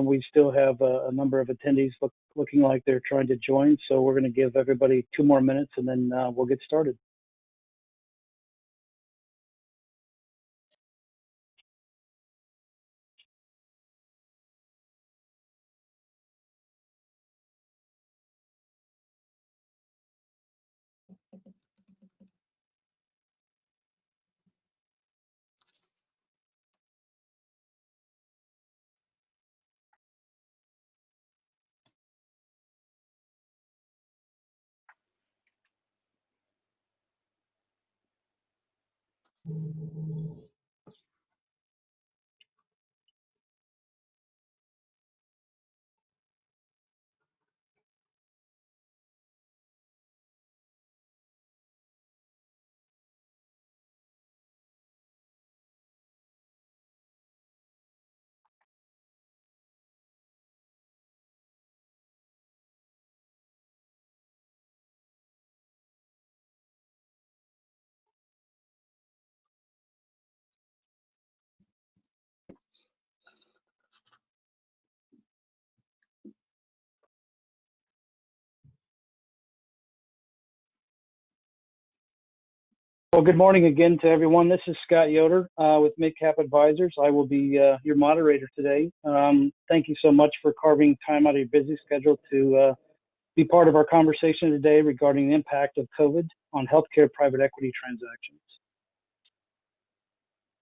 We still have a number of attendees looking like they're trying to join, so we're going to give everybody 2 more minutes and then we'll get started. Well, good morning again to everyone. This is Scott Yoder with MidCap Advisors. I will be your moderator today. Thank you so much for carving time out of your busy schedule to be part of our conversation today regarding the impact of COVID on healthcare private equity transactions.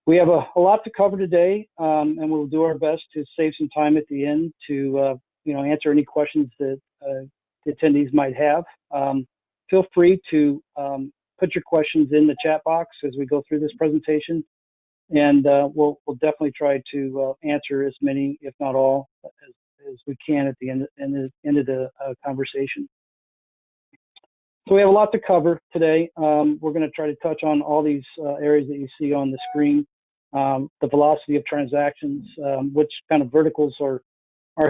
We have a lot to cover today, and we'll do our best to save some time at the end to answer any questions that the attendees might have. Feel free to put your questions in the chat box as we go through this presentation, and we'll definitely try to answer as many, if not all, as we can at the end of the conversation. So we have a lot to cover today. We're going to try to touch on all these areas that you see on the screen, the velocity of transactions, which kind of verticals are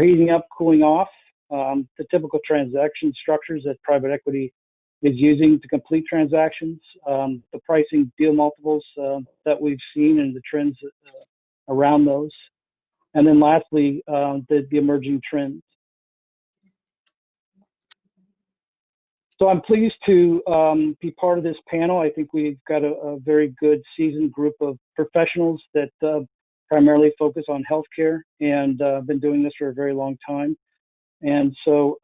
heating up, cooling off, the typical transaction structures that private equity is using to complete transactions, the pricing deal multiples that we've seen and the trends around those. And then lastly, the emerging trends. So I'm pleased to be part of this panel. I think we've got a very good seasoned group of professionals that primarily focus on healthcare and been doing this for a very long time. And so,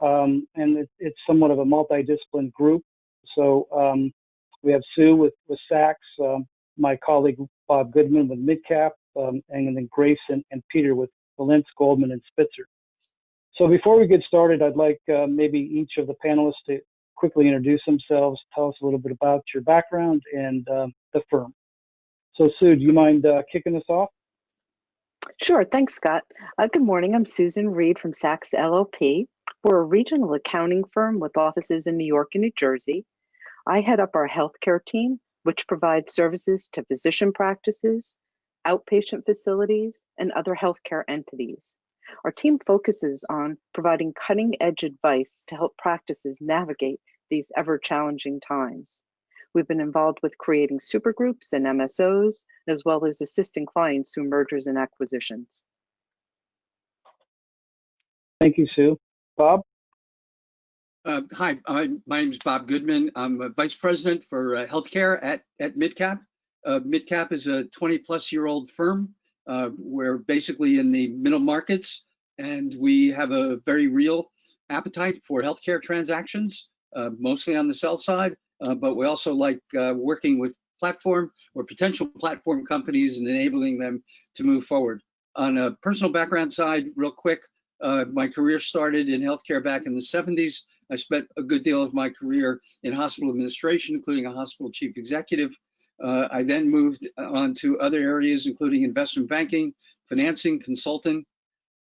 it's somewhat of a multidisciplinary group. So we have Sue with Sax, my colleague Bob Goodman with MidCap, and then Grace and Peter with Wilentz, Goldman, and Spitzer. So before we get started, I'd like maybe each of the panelists to quickly introduce themselves, tell us a little bit about your background and the firm. So Sue, do you mind kicking us off? Sure, thanks, Scott. Good morning, I'm Susan Reed from Sax LLP. We're a regional accounting firm with offices in New York and New Jersey. I head up our healthcare team, which provides services to physician practices, outpatient facilities, and other healthcare entities. Our team focuses on providing cutting-edge advice to help practices navigate these ever-challenging times. We've been involved with creating supergroups and MSOs, as well as assisting clients through mergers and acquisitions. Thank you, Sue. Bob? Hi, my name is Bob Goodman. I'm a vice president for healthcare at MidCap. MidCap is a 20-plus-year-old firm. We're basically in the middle markets, and we have a very real appetite for healthcare transactions, mostly on the sell side. But we also like working with platform or potential platform companies and enabling them to move forward. On a personal background side, real quick, my career started in healthcare back in the 70s. I spent a good deal of my career in hospital administration, including a hospital chief executive. I then moved on to other areas, including investment banking, financing, consulting,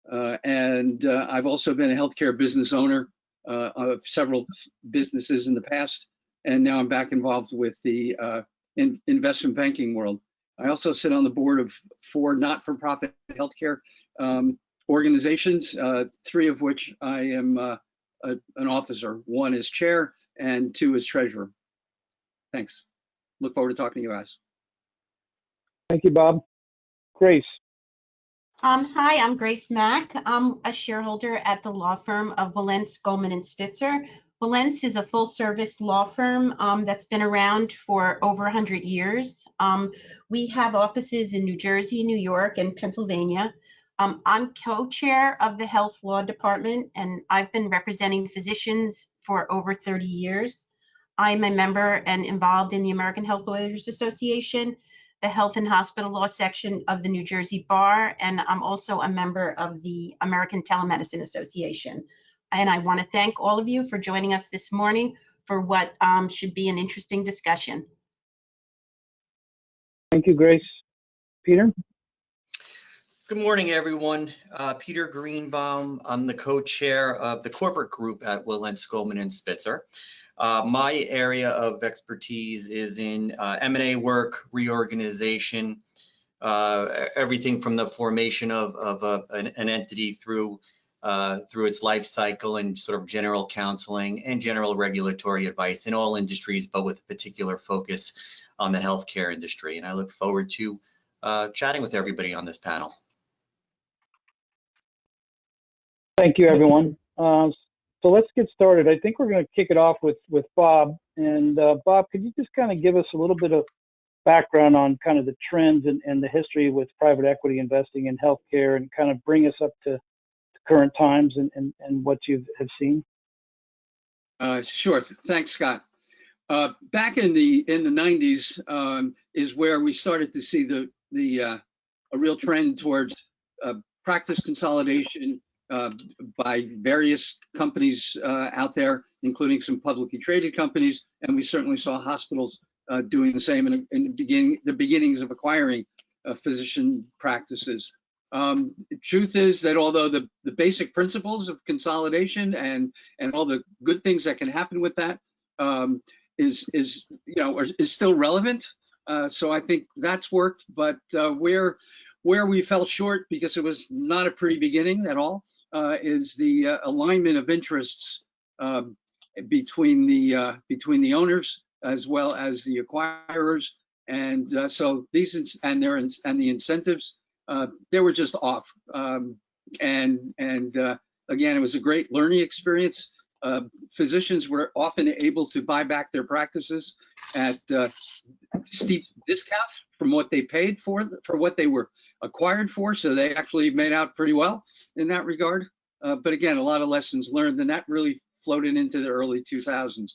and I've also been a healthcare business owner of several businesses in the past. And now I'm back involved with the investment banking world. I also sit on the board of 4 not-for-profit healthcare organizations, 3 of which I am an officer. 1 is chair and 2 is treasurer. Thanks. Look forward to talking to you guys. Thank you, Bob. Grace. Hi, I'm Grace Mack. I'm a shareholder at the law firm of Wilentz, Goldman Spitzer. Wilentz is a full-service law firm that's been around for over 100 years. We have offices in New Jersey, New York, and Pennsylvania. I'm co-chair of the Health Law Department, and I've been representing physicians for over 30 years. I'm a member and involved in the American Health Lawyers Association, the Health and Hospital Law section of the New Jersey Bar, and I'm also a member of the American Telemedicine Association. And I want to thank all of you for joining us this morning for what should be an interesting discussion. Thank you, Grace. Peter? Good morning, everyone. Peter Greenbaum. I'm the co-chair of the corporate group at Wilentz, Goldman Spitzer. My area of expertise is in M&A work, reorganization, everything from the formation of an entity through its life cycle, and sort of general counseling and general regulatory advice in all industries, but with a particular focus on the healthcare industry. And I look forward to chatting with everybody on this panel. Thank you, everyone. So let's get started. I think we're going to kick it off with Bob. And Bob, could you just kind of give us a little bit of background on kind of the trends and the history with private equity investing in healthcare, and kind of bring us up to current times and what you have seen? Sure. Thanks, Scott. Back in the 90s is where we started to see a real trend towards practice consolidation by various companies out there, including some publicly traded companies, and we certainly saw hospitals doing the same in the beginnings of acquiring physician practices. The truth is that although the basic principles of consolidation and all the good things that can happen with that is still relevant. So I think that's worked, but where we fell short, because it was not a pretty beginning at all, is the alignment of interests between the owners as well as the acquirers, and so these and the incentives, they were just off. And again, it was a great learning experience. Physicians were often able to buy back their practices at steep discounts from what they paid for what they were acquired for, so they actually made out pretty well in that regard. But again, a lot of lessons learned, and that really floated into the early 2000s.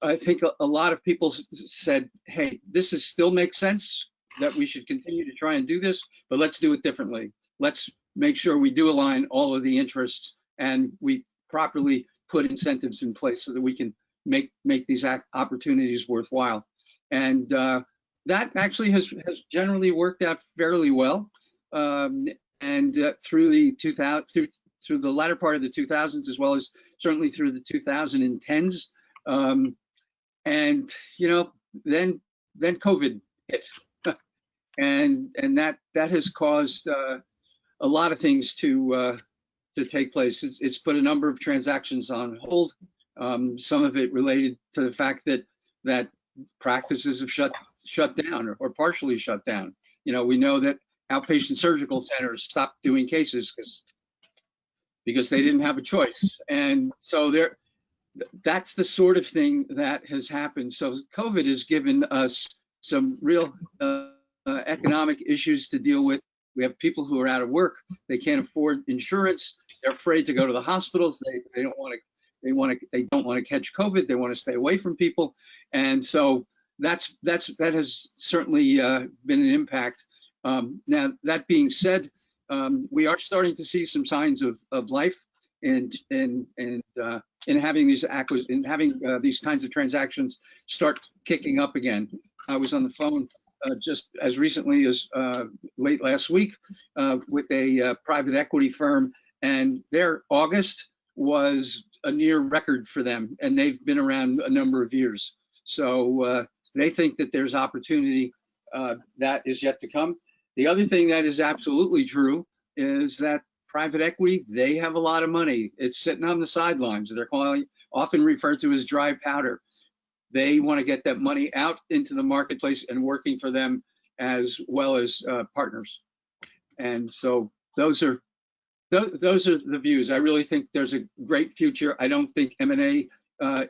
I think a lot of people said, hey, this still makes sense, that we should continue to try and do this, but let's do it differently. Let's make sure we do align all of the interests, and we properly put incentives in place so that we can make these opportunities worthwhile. And that actually has generally worked out fairly well. And through the latter part of the 2000s, as well as certainly through the 2010s. And then COVID hit, and that has caused a lot of things to take place. It's put a number of transactions on hold. Some of it related to the fact that practices have shut down or partially shut down. We know that outpatient surgical centers stopped doing cases because they didn't have a choice, and so that's the sort of thing that has happened. So COVID has given us some real economic issues to deal with. We have people who are out of work. They can't afford insurance. They're afraid to go to the hospitals. They don't want to catch COVID. They want to stay away from people, and so that has certainly been an impact. Now, that being said, we are starting to see some signs of life in having these kinds of transactions start kicking up again. I was on the phone just as recently as late last week with a private equity firm, and their August was a near record for them, and they've been around a number of years. So they think that there's opportunity that is yet to come. The other thing that is absolutely true is that private equity, they have a lot of money. It's sitting on the sidelines. They're often referred to as dry powder. They want to get that money out into the marketplace and working for them as well as partners. And so those are the views. I really think there's a great future. I don't think M&A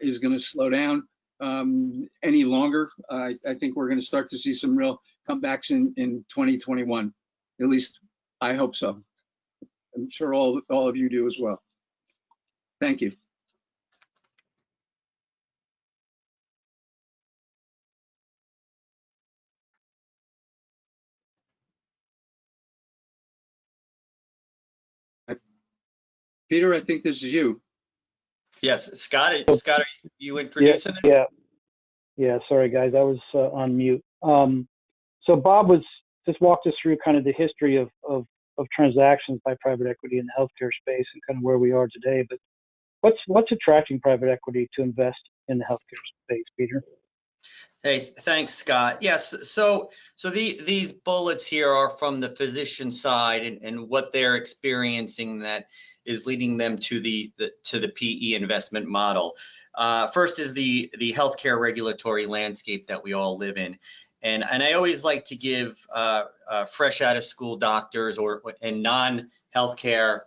is going to slow down any longer. I think we're going to start to see some real comebacks in 2021. At least I hope so. I'm sure all of you do as well. Thank you. Peter, I think this is you. Yes, Scott, are you introducing it? Yeah. Sorry, guys, I was on mute. So Bob was just walked us through kind of the history of transactions by private equity in the healthcare space and kind of where we are today. But what's attracting private equity to invest in the healthcare space, Peter? Hey, thanks, Scott. Yes, so these bullets here are from the physician side and what they're experiencing that is leading them to the PE investment model. First is the healthcare regulatory landscape that we all live in, and I always like to give fresh out of school doctors and non-healthcare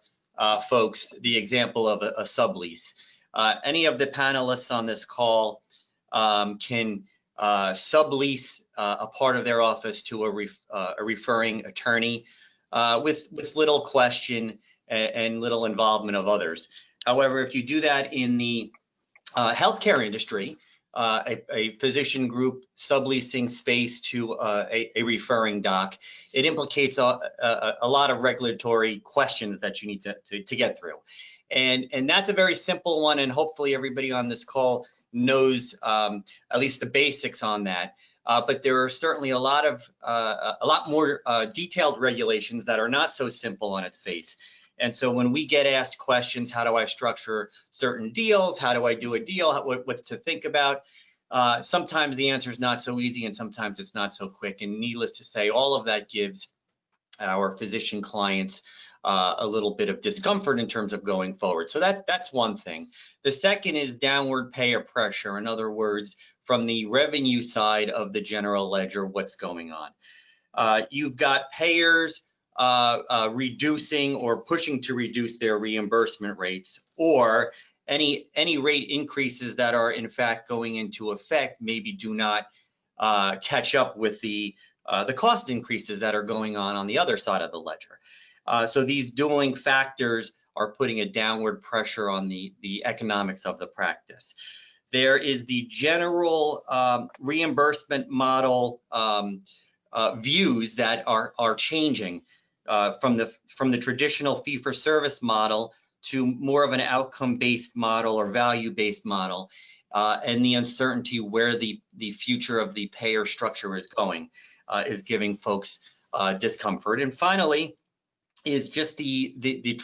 folks the example of a sublease. Any of the panelists on this call can sublease a part of their office to a referring attorney with little question and little involvement of others. However, if you do that in the healthcare industry, a physician group subleasing space to a referring doc, it implicates a lot of regulatory questions that you need to get through. And that's a very simple one, and hopefully everybody on this call knows at least the basics on that. But there are certainly a lot more detailed regulations that are not so simple on its face. And so when we get asked questions, how do I structure certain deals? How do I do a deal? What's to think about? Sometimes the answer is not so easy, and sometimes it's not so quick. And needless to say, all of that gives our physician clients a little bit of discomfort in terms of going forward. So that's one thing. The second is downward payer pressure. In other words, from the revenue side of the general ledger, what's going on? You've got payers reducing or pushing to reduce their reimbursement rates, or any rate increases that are in fact going into effect maybe do not catch up with the cost increases that are going on the other side of the ledger. So these dueling factors are putting a downward pressure on the economics of the practice. There is the general reimbursement model views that are changing from the traditional fee-for-service model to more of an outcome-based model or value-based model, and the uncertainty where the future of the payer structure is going is giving folks discomfort. And finally, is just the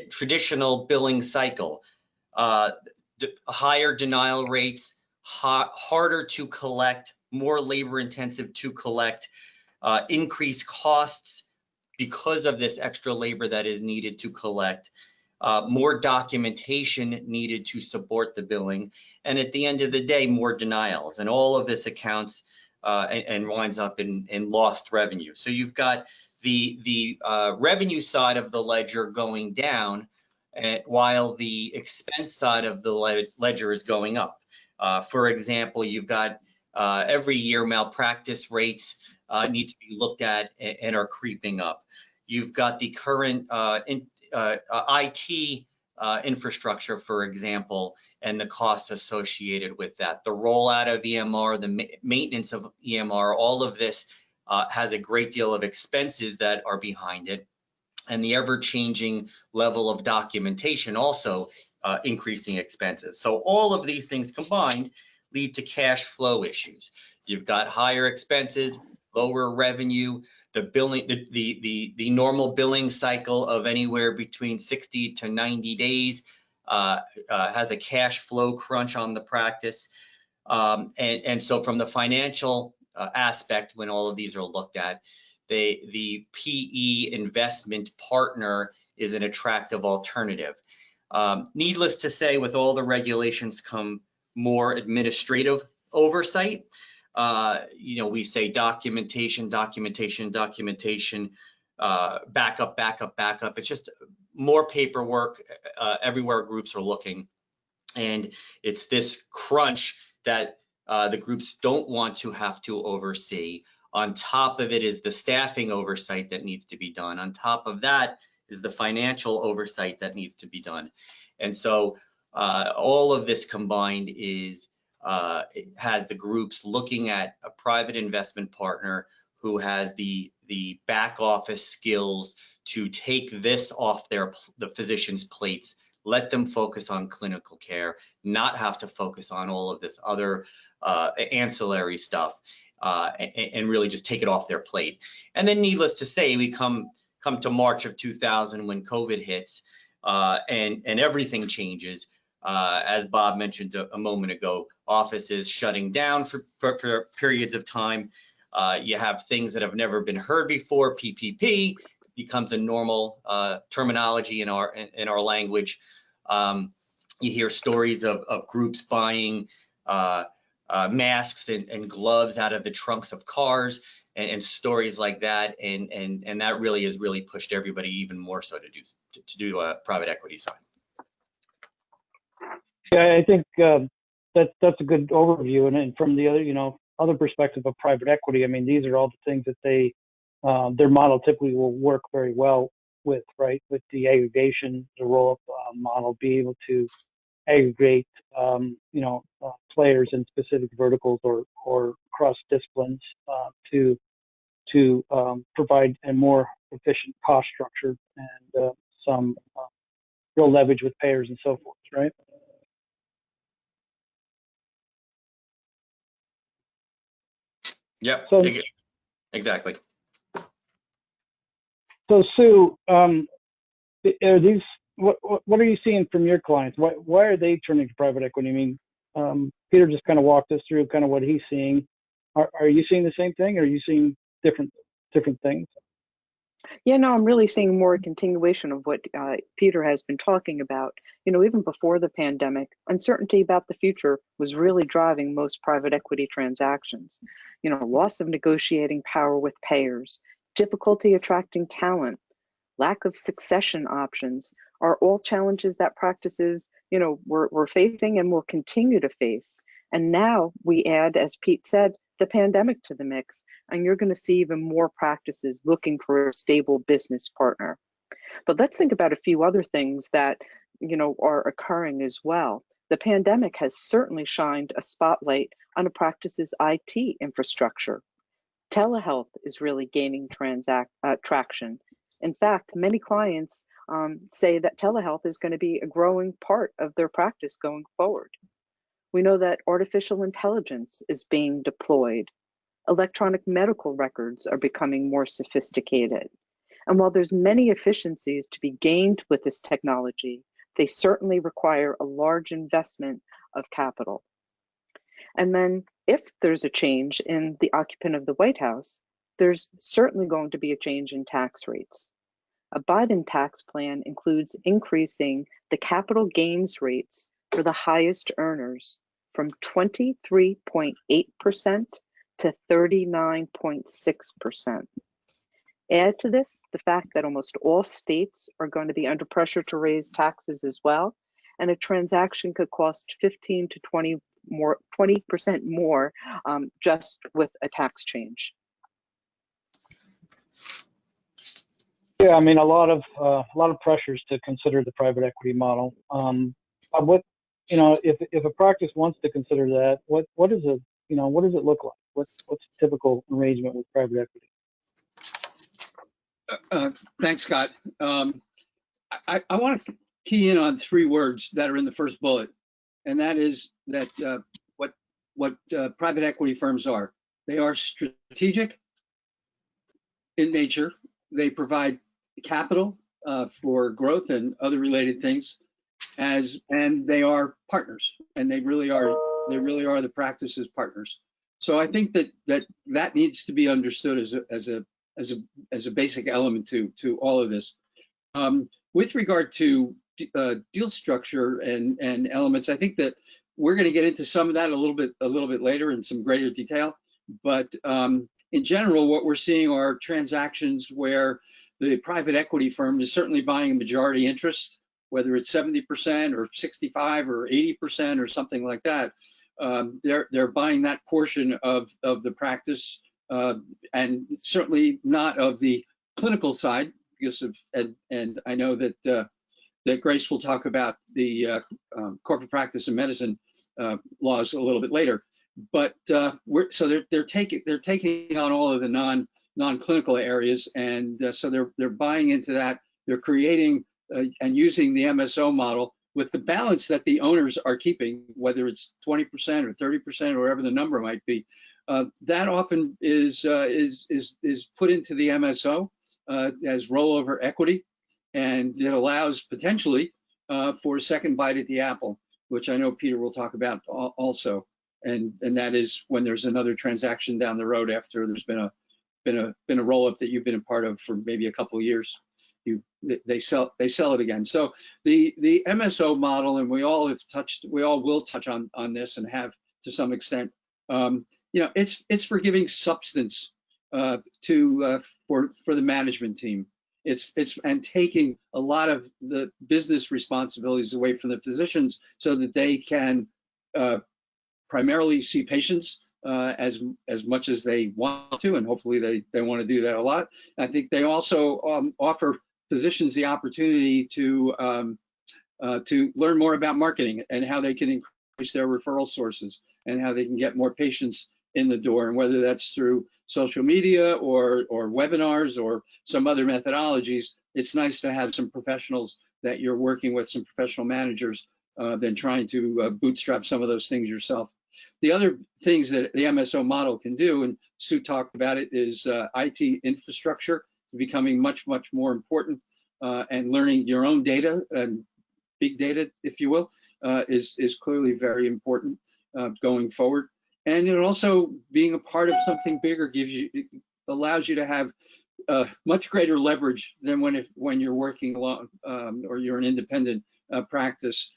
traditional billing cycle. Higher denial rates, harder to collect, more labor intensive to collect, increased costs because of this extra labor that is needed to collect, more documentation needed to support the billing, and at the end of the day, more denials. And all of this accounts and winds up in lost revenue. So you've got the revenue side of the ledger going down, while the expense side of the ledger is going up. For example, you've got every year malpractice rates need to be looked at and are creeping up. You've got the current IT infrastructure, for example, and the costs associated with that. The rollout of EMR, the maintenance of EMR, all of this has a great deal of expenses that are behind it, and the ever-changing level of documentation also increasing expenses. So all of these things combined lead to cash flow issues. You've got higher expenses, lower revenue, the billing, the normal billing cycle of anywhere between 60 to 90 days has a cash flow crunch on the practice. And so from the financial aspect, when all of these are looked at, the PE investment partner is an attractive alternative. Needless to say, with all the regulations come more administrative oversight. We say documentation. backup. It's just more paperwork everywhere groups are looking. And it's this crunch that the groups don't want to have to oversee. On top of it is the staffing oversight that needs to be done. On top of that is the financial oversight that needs to be done. And so all of this combined is it has the groups looking at a private investment partner who has the back office skills to take this off the physicians' plates, let them focus on clinical care, not have to focus on all of this other ancillary stuff, and really just take it off their plate. And then needless to say, we come to March of 2000 when COVID hits, and everything changes. As Bob mentioned a moment ago, offices shutting down for periods of time. You have things that have never been heard before. PPP becomes a normal terminology in our language. You hear stories of groups buying masks and gloves out of the trunks of cars and stories like that, and that really has pushed everybody even more so to do a private equity side. Yeah, I think that's a good overview, and from the other perspective of private equity, I mean, these are all the things that their model typically will work very well with, right? With the aggregation, the roll-up model, be able to aggregate, players in specific verticals or cross disciplines to provide a more efficient cost structure and some real leverage with payers and so forth, right? Yep, so, exactly. So Sue, are these what are you seeing from your clients? Why are they turning to private equity? I mean, Peter just kind of walked us through kind of what he's seeing. Are you seeing the same thing? Or are you seeing different things? Yeah, no, I'm really seeing more a continuation of what Peter has been talking about. Even before the pandemic, uncertainty about the future was really driving most private equity transactions. Loss of negotiating power with payers, difficulty attracting talent, lack of succession options are all challenges that practices, we're facing and will continue to face. And now we add, as Pete said, the pandemic to the mix, and you're going to see even more practices looking for a stable business partner. But let's think about a few other things that, are occurring as well. The pandemic has certainly shined a spotlight on a practice's IT infrastructure. Telehealth is really gaining traction. In fact, many clients say that telehealth is going to be a growing part of their practice going forward. We know that artificial intelligence is being deployed. Electronic medical records are becoming more sophisticated. And while there's many efficiencies to be gained with this technology, they certainly require a large investment of capital. And then if there's a change in the occupant of the White House, there's certainly going to be a change in tax rates. A Biden tax plan includes increasing the capital gains rates for the highest earners from 23.8% to 39.6%. Add to this the fact that almost all states are going to be under pressure to raise taxes as well, and a transaction could cost 15 to 20% more just with a tax change. Yeah, I mean, a lot of pressures to consider the private equity model. If a practice wants to consider that, what does it look like? What's a typical arrangement with private equity? Thanks, Scott. I want to key in on 3 words that are in the first bullet, and that is that what private equity firms are. They are strategic in nature. They provide capital for growth and other related things, and they are partners, and they really are the practice's partners. So I think that needs to be understood as a basic element to all of this. With regard to deal structure and elements, I think that we're going to get into some of that a little bit later in some greater detail. But in general, what we're seeing are transactions where the private equity firm is certainly buying a majority interest, whether it's 70% or 65 or 80% or something like that. They're buying that portion of the practice, and certainly not of the clinical side, because of, and I know that that Grace will talk about the corporate practice and medicine laws a little bit later. But they're taking on all of the non-clinical areas, and so they're buying into that. They're creating and using the MSO model with the balance that the owners are keeping, whether it's 20% or 30% or whatever the number might be. That often is put into the MSO as rollover equity, and it allows potentially for a second bite at the apple, which I know Peter will talk about also. And that is when there's another transaction down the road after there's been a roll up that you've been a part of for maybe a couple of years. They sell it again. So the MSO model, and we all will touch on this and have to some extent. It's for giving substance for the management team. It's and taking a lot of the business responsibilities away from the physicians so that they can primarily see patients as much as they want to, and hopefully they want to do that a lot. I think they also offer physicians the opportunity to learn more about marketing and how they can increase their referral sources and how they can get more patients in the door, and whether that's through social media or webinars or some other methodologies. It's nice to have some professionals that you're working with, some professional managers, than trying to bootstrap some of those things yourself. The other things that the MSO model can do, and Sue talked about it, is IT infrastructure is becoming much more important, and learning your own data and big data, if you will, is clearly very important going forward. And also being a part of something bigger allows you to have much greater leverage than when you're working alone or you're an independent practice.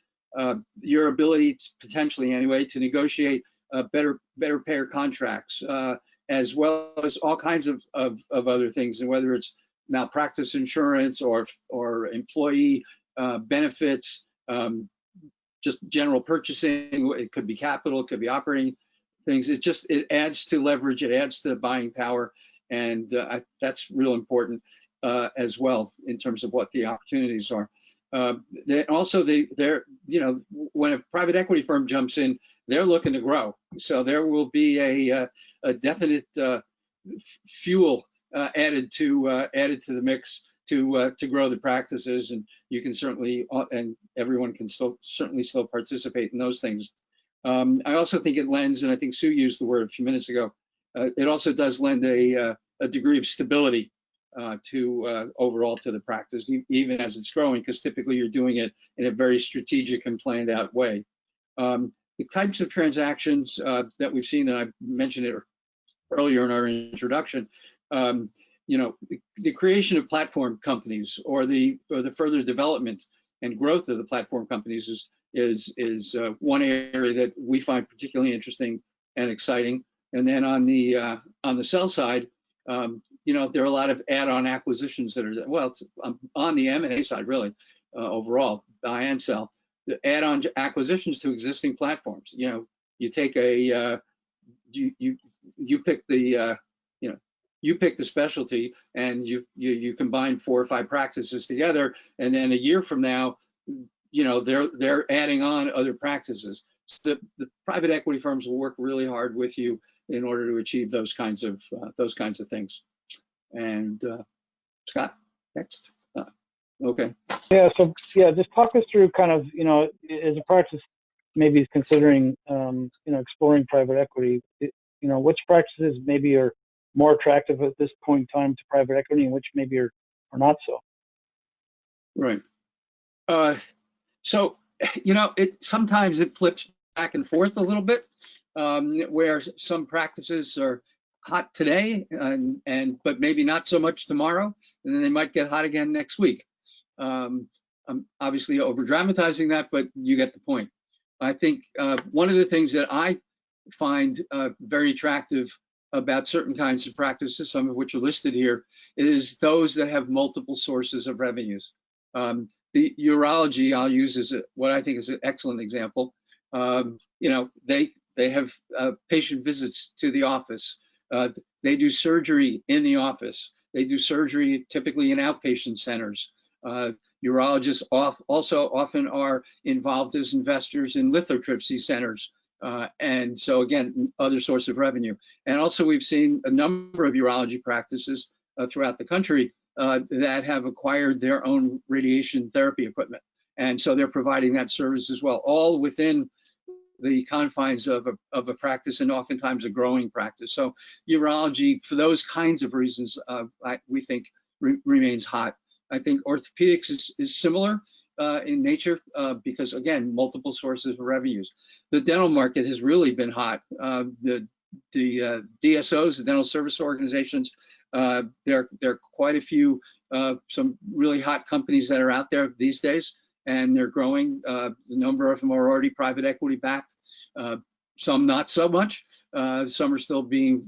Your ability to, potentially anyway, to negotiate better payer contracts, as well as all kinds of other things, and whether it's malpractice insurance or employee benefits, just general purchasing. It could be capital, it could be operating things. It adds to leverage, it adds to buying power, and that's real important as well in terms of what the opportunities are. When a private equity firm jumps in, they're looking to grow. So there will be a definite fuel added to the mix to grow the practices, and you can certainly, and everyone can certainly still participate in those things. I also think it lends, and I think Sue used the word a few minutes ago, it also does lend a degree of stability overall to the practice, even as it's growing, because typically you're doing it in a very strategic and planned out way. The types of transactions that we've seen, and I mentioned it earlier in our introduction, the creation of platform companies or the further development and growth of the platform companies is one area that we find particularly interesting and exciting. And then on the sell side, there are a lot of add-on acquisitions that are, well, it's on the M&A side, really, overall, buy and sell, the add-on acquisitions to existing platforms. You take you pick the specialty, and you combine 4 or 5 practices together, and then a year from now, they're adding on other practices. So the private equity firms will work really hard with you in order to achieve those kinds of things. And Scott, next. Okay. Yeah. So just talk us through kind of, as a practice maybe is considering, exploring private equity. Which practices maybe are more attractive at this point in time to private equity, and which maybe are not so. Right. So sometimes it flips back and forth a little bit, where some practices are hot today but maybe not so much tomorrow, and then they might get hot again next week. I'm obviously over dramatizing that, but you get the point. I think one of the things that I find very attractive about certain kinds of practices, some of which are listed here, is those that have multiple sources of revenues. The urology I'll use as what I think is an excellent example. You know, they have patient visits to the office. They do surgery in the office. They do surgery typically in outpatient centers. Urologists also often are involved as investors in lithotripsy centers. And so again, other source of revenue. And also we've seen a number of urology practices throughout the country that have acquired their own radiation therapy equipment. And so they're providing that service as well, all within the confines of a practice, and oftentimes a growing practice. So urology, for those kinds of reasons, we think remains hot. I think orthopedics is similar in nature because, again, multiple sources of revenues. The dental market has really been hot. The DSOs, the dental service organizations, there are quite a few, some really hot companies that are out there these days, and they're growing. The number of them are already private equity backed, some not so much. Some are still being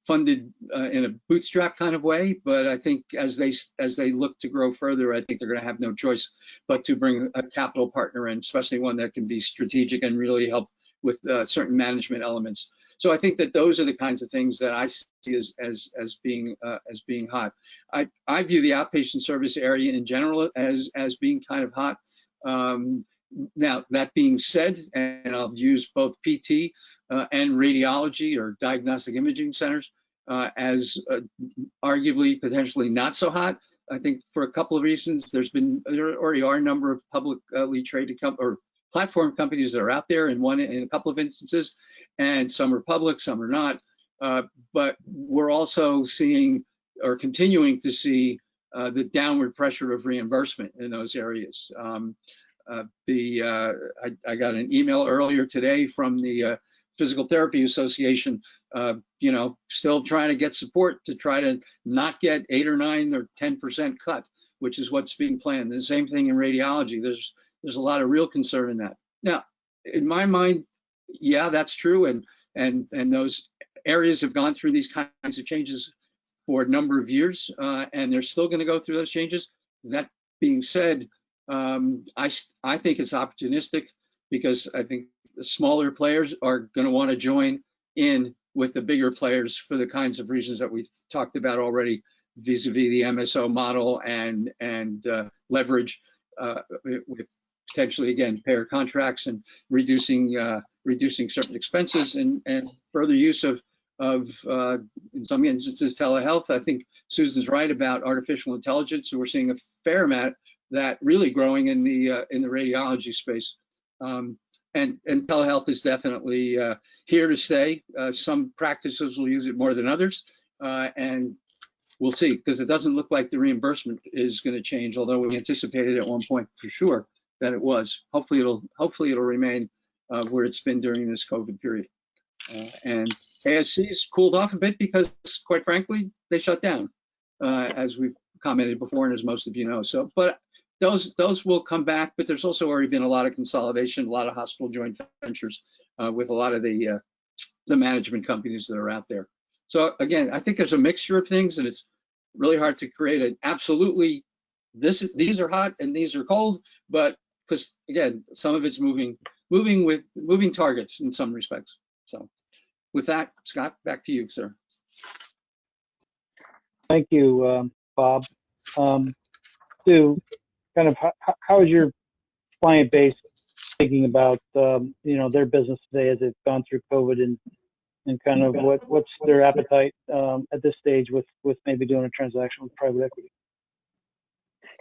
funded in a bootstrap kind of way, but I think as they look to grow further, I think they're going to have no choice but to bring a capital partner in, especially one that can be strategic and really help with certain management elements. So I think that those are the kinds of things that I see as being hot. I view the outpatient service area in general as being kind of hot. Now, that being said, and I'll use both PT and radiology or diagnostic imaging centers as arguably potentially not so hot. I think for a couple of reasons. There already are a number of publicly traded or platform companies that are out there in a couple of instances, and some are public, some are not. But we're also seeing or continuing to see the downward pressure of reimbursement in those areas. I got an email earlier today from the Physical Therapy Association, you know, still trying to get support to try to not get 8 or 9 or 10% cut, which is what's being planned. The same thing in radiology. There's a lot of real concern in that. Now, in my mind, yeah, that's true, and those areas have gone through these kinds of changes for a number of years, and they're still going to go through those changes. That being said, I think it's opportunistic because I think the smaller players are going to want to join in with the bigger players for the kinds of reasons that we've talked about already, vis-a-vis the MSO model and leverage with potentially, again, payer contracts and reducing certain expenses and further use of in some instances telehealth. I think Susan's right about artificial intelligence, so we're seeing a fair amount that really growing in the radiology space. And telehealth is definitely here to stay. Some practices will use it more than others, and we'll see, because it doesn't look like the reimbursement is going to change, although we anticipated at one point for sure that it was. Hopefully it'll remain where it's been during this COVID period. And ASC's cooled off a bit because, quite frankly, they shut down, as we've commented before, and as most of you know. So, but those will come back. But there's also already been a lot of consolidation, a lot of hospital joint ventures with a lot of the management companies that are out there. So again, I think there's a mixture of things, and it's really hard to create an absolutely these are hot and these are cold, but because again, some of it's moving targets in some respects. So with that, Scott, back to you, sir. Thank you, Bob. Sue, kind of how is your client base thinking about their business today as it's gone through COVID, and kind of what's their appetite at this stage with maybe doing a transaction with private equity?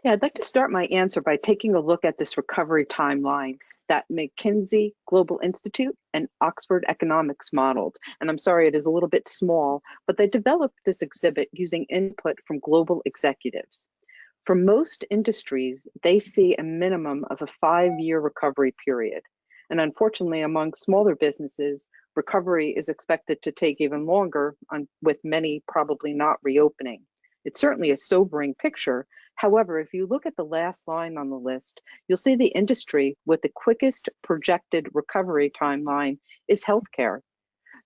Yeah, I'd like to start my answer by taking a look at this recovery timeline that McKinsey Global Institute and Oxford Economics modeled. And I'm sorry, it is a little bit small, but they developed this exhibit using input from global executives. For most industries, they see a minimum of a 5-year recovery period. And unfortunately, among smaller businesses, recovery is expected to take even longer, with many probably not reopening. It's certainly a sobering picture. However, if you look at the last line on the list, you'll see the industry with the quickest projected recovery timeline is healthcare.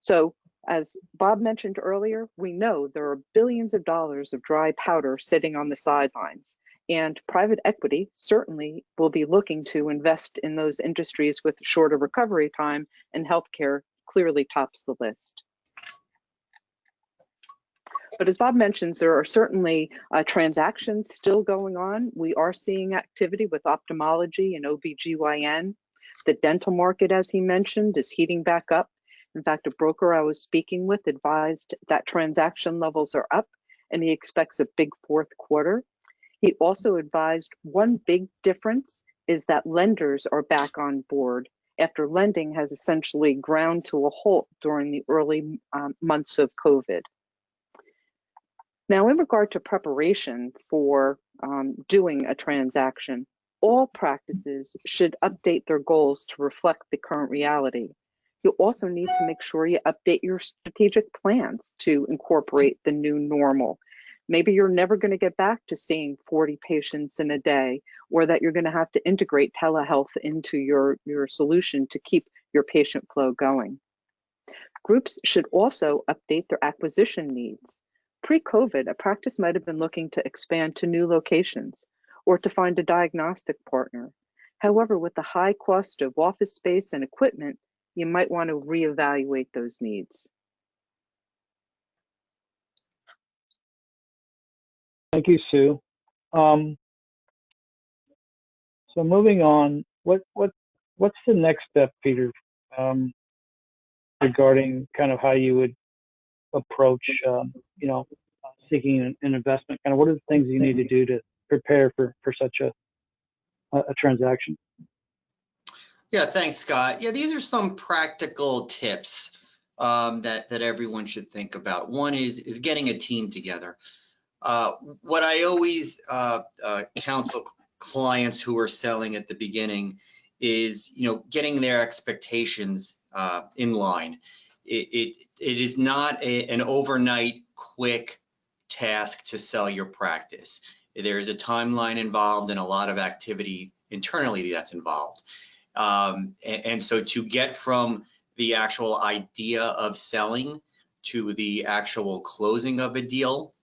So As Bob mentioned earlier, we know there are billions of dollars of dry powder sitting on the sidelines, and private equity certainly will be looking to invest in those industries with shorter recovery time, and healthcare clearly tops the list. But as Bob mentions, there are certainly transactions still going on. We are seeing activity with ophthalmology and OBGYN. The dental market, as he mentioned, is heating back up. In fact, a broker I was speaking with advised that transaction levels are up and he expects a big fourth quarter. He also advised one big difference is that lenders are back on board after lending has essentially ground to a halt during the early months of COVID. Now, in regard to preparation for doing a transaction, all practices should update their goals to reflect the current reality. You also need to make sure you update your strategic plans to incorporate the new normal. Maybe you're never going to get back to seeing 40 patients in a day, or that you're going to have to integrate telehealth into your solution to keep your patient flow going. Groups should also update their acquisition needs. Pre-COVID, a practice might have been looking to expand to new locations or to find a diagnostic partner. However, with the high cost of office space and equipment, you might want to reevaluate those needs. Thank you, Sue. So moving on, what's the next step, Peter, regarding kind of how you would approach, seeking an investment? Kind of what are the things you need to do to prepare for such a transaction? Yeah, thanks, Scott. Yeah, these are some practical tips that everyone should think about. One is getting a team together. What I always counsel clients who are selling at the beginning is, getting their expectations in line. It is not an overnight quick task to sell your practice. There is a timeline involved and a lot of activity internally that's involved. And so to get from the actual idea of selling to the actual closing of a deal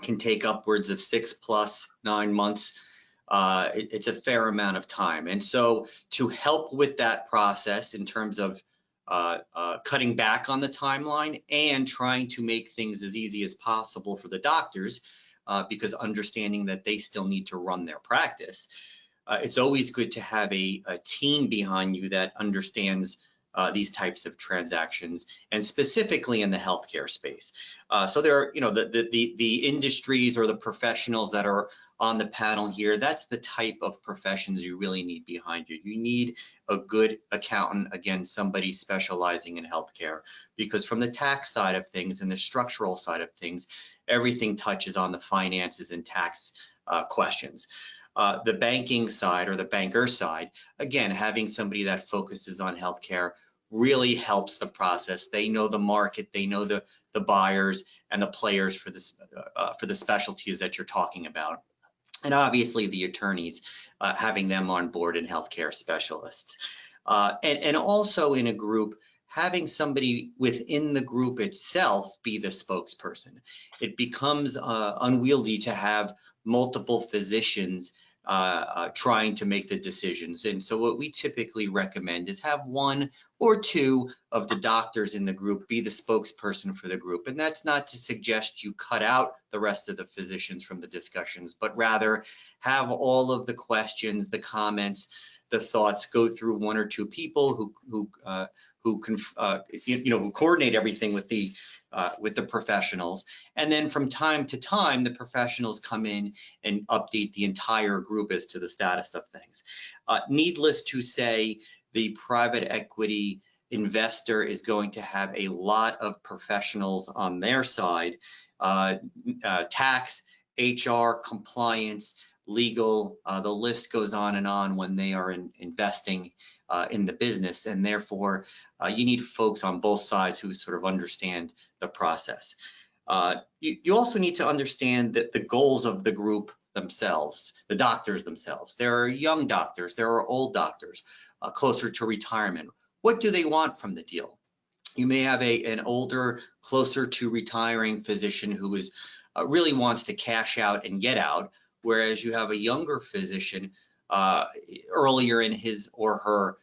can take upwards of 6+9 months. It's a fair amount of time. And so to help with that process in terms of cutting back on the timeline and trying to make things as easy as possible for the doctors, because understanding that they still need to run their practice, it's always good to have a team behind you that understands these types of transactions, and specifically in the healthcare space. So there are, the industries or the professionals that are on the panel here. That's the type of professions you really need behind you. You need a good accountant, again, somebody specializing in healthcare, because from the tax side of things and the structural side of things, everything touches on the finances and tax questions. The banking side or the banker side, again, having somebody that focuses on healthcare really helps the process. They know the market, they know the buyers and the players for the specialties that you're talking about. And obviously the attorneys, having them on board and healthcare specialists. And also in a group, having somebody within the group itself be the spokesperson. It becomes unwieldy to have multiple physicians trying to make the decisions. And so what we typically recommend is have one or two of the doctors in the group be the spokesperson for the group. And that's not to suggest you cut out the rest of the physicians from the discussions, but rather have all of the questions, the comments, the thoughts go through one or two people who coordinate everything with the professionals, and then from time to time the professionals come in and update the entire group as to the status of things. Needless to say, the private equity investor is going to have a lot of professionals on their side, tax, HR, compliance, legal, the list goes on and on when they are investing in the business, and therefore you need folks on both sides who sort of understand the process. You also need to understand that the goals of the group themselves, the doctors themselves. There are young doctors, there are old doctors, closer to retirement. What do they want from the deal? You may have an older, closer to retiring physician who is really wants to cash out and get out, whereas you have a younger physician earlier in his or her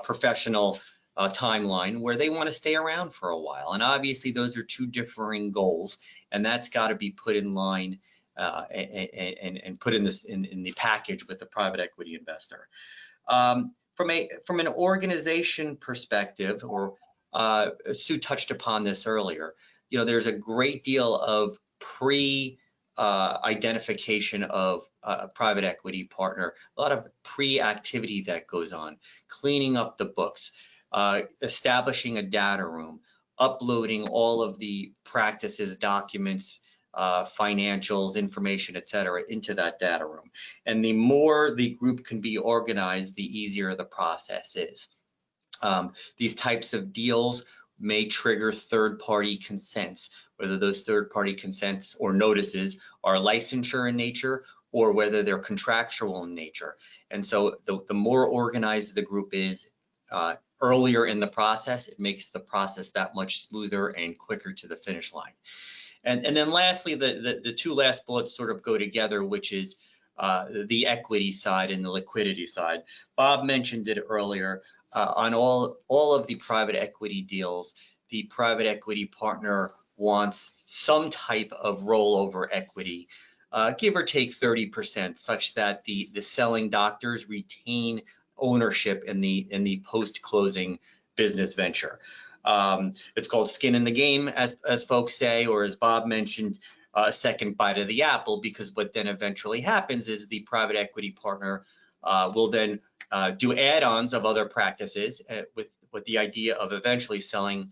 professional timeline where they want to stay around for a while. And obviously those are two differing goals, and that's got to be put in line and put in the package with the private equity investor. From an organization perspective, or Sue touched upon this earlier, there's a great deal of identification of a private equity partner, a lot of pre-activity that goes on, cleaning up the books, establishing a data room, uploading all of the practices, documents, financials, information, et cetera, into that data room. And the more the group can be organized, the easier the process is. These types of deals may trigger third-party consents, whether those third-party consents or notices are licensure in nature or whether they're contractual in nature. And so the more organized the group is earlier in the process, it makes the process that much smoother and quicker to the finish line. And then lastly, the two last bullets sort of go together, which is the equity side and the liquidity side. Bob mentioned it earlier. On all of the private equity deals, the private equity partner wants some type of rollover equity, give or take 30%, such that the selling doctors retain ownership in the post-closing business venture. It's called skin in the game, as folks say, or as Bob mentioned, a second bite of the apple, because what then eventually happens is the private equity partner will then do add-ons of other practices with the idea of eventually selling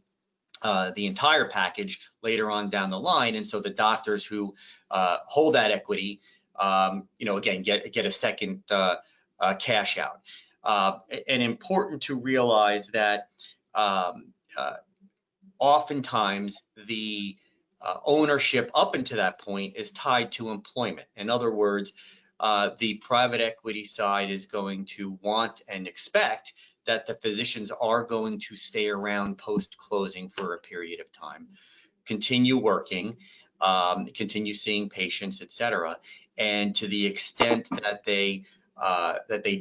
the entire package later on down the line. And so the doctors who hold that equity, again, get a second cash out. And important to realize that oftentimes the ownership up until that point is tied to employment. In other words, the private equity side is going to want and expect that the physicians are going to stay around post-closing for a period of time, continue working, continue seeing patients, et cetera. And to the extent that they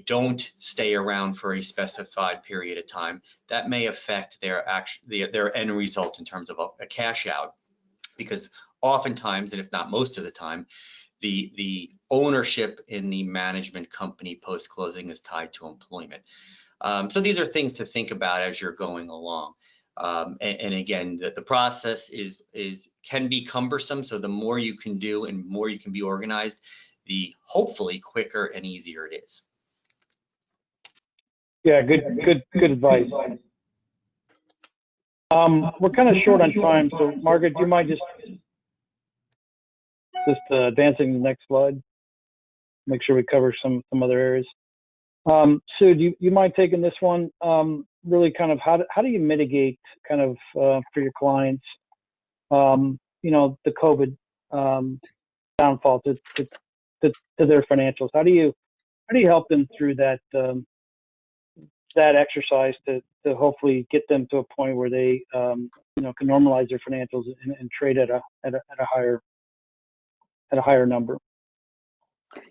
don't stay around for a specified period of time, that may affect their end result in terms of a cash out, because oftentimes, and if not most of the time, the ownership in the management company post-closing is tied to employment. So these are things to think about as you're going along. And again, the process can be cumbersome. So the more you can do and more you can be organized, the hopefully quicker and easier it is. Yeah, good advice. We're kind of short on time, so Margaret, do you mind just advancing the next slide? Make sure we cover some other areas. Sue, do you mind taking this one? Really, kind of how do you mitigate kind of for your clients, the COVID downfall to their financials? How do you help them through that exercise to hopefully get them to a point where they can normalize their financials and trade at a higher number?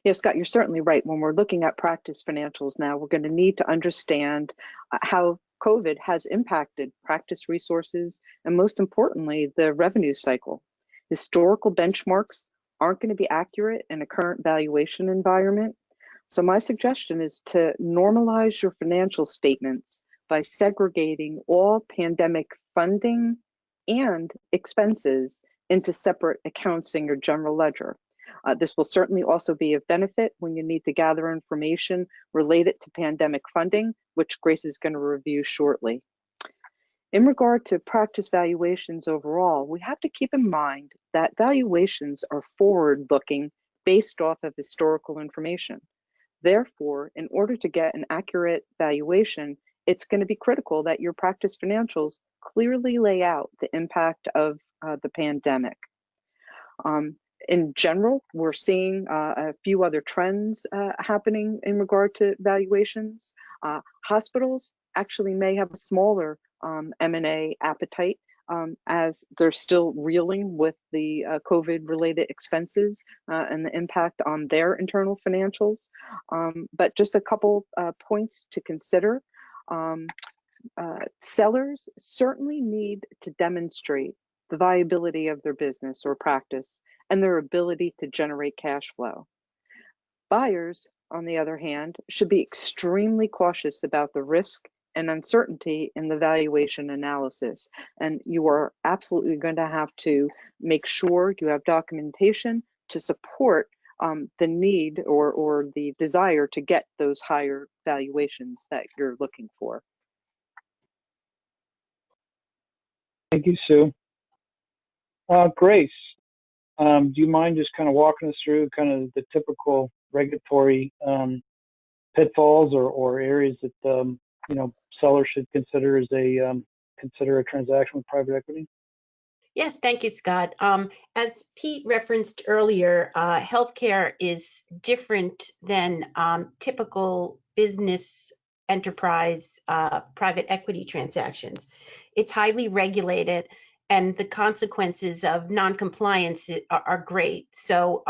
Yes, Scott, you're certainly right. When we're looking at practice financials now, we're going to need to understand how COVID has impacted practice resources and, most importantly, the revenue cycle. Historical benchmarks aren't going to be accurate in a current valuation environment. So my suggestion is to normalize your financial statements by segregating all pandemic funding and expenses into separate accounts in your general ledger. This will certainly also be of benefit when you need to gather information related to pandemic funding, which Grace is going to review shortly. In regard to practice valuations overall, we have to keep in mind that valuations are forward-looking based off of historical information. Therefore, in order to get an accurate valuation, it's going to be critical that your practice financials clearly lay out the impact of the pandemic. In general, we're seeing a few other trends happening in regard to valuations. Hospitals actually may have a smaller M&A appetite, as they're still reeling with the COVID-related expenses and the impact on their internal financials. But just a couple points to consider. Sellers certainly need to demonstrate the viability of their business or practice and their ability to generate cash flow. Buyers, on the other hand, should be extremely cautious about the risk and uncertainty in the valuation analysis. And you are absolutely going to have to make sure you have documentation to support the need or the desire to get those higher valuations that you're looking for. Thank you, Sue. Grace, do you mind just kind of walking us through kind of the typical regulatory pitfalls or areas that sellers should consider as they consider a transaction with private equity? Yes, thank you, Scott. As Pete referenced earlier, healthcare is different than typical business enterprise private equity transactions. It's highly regulated, and the consequences of non-compliance are great. So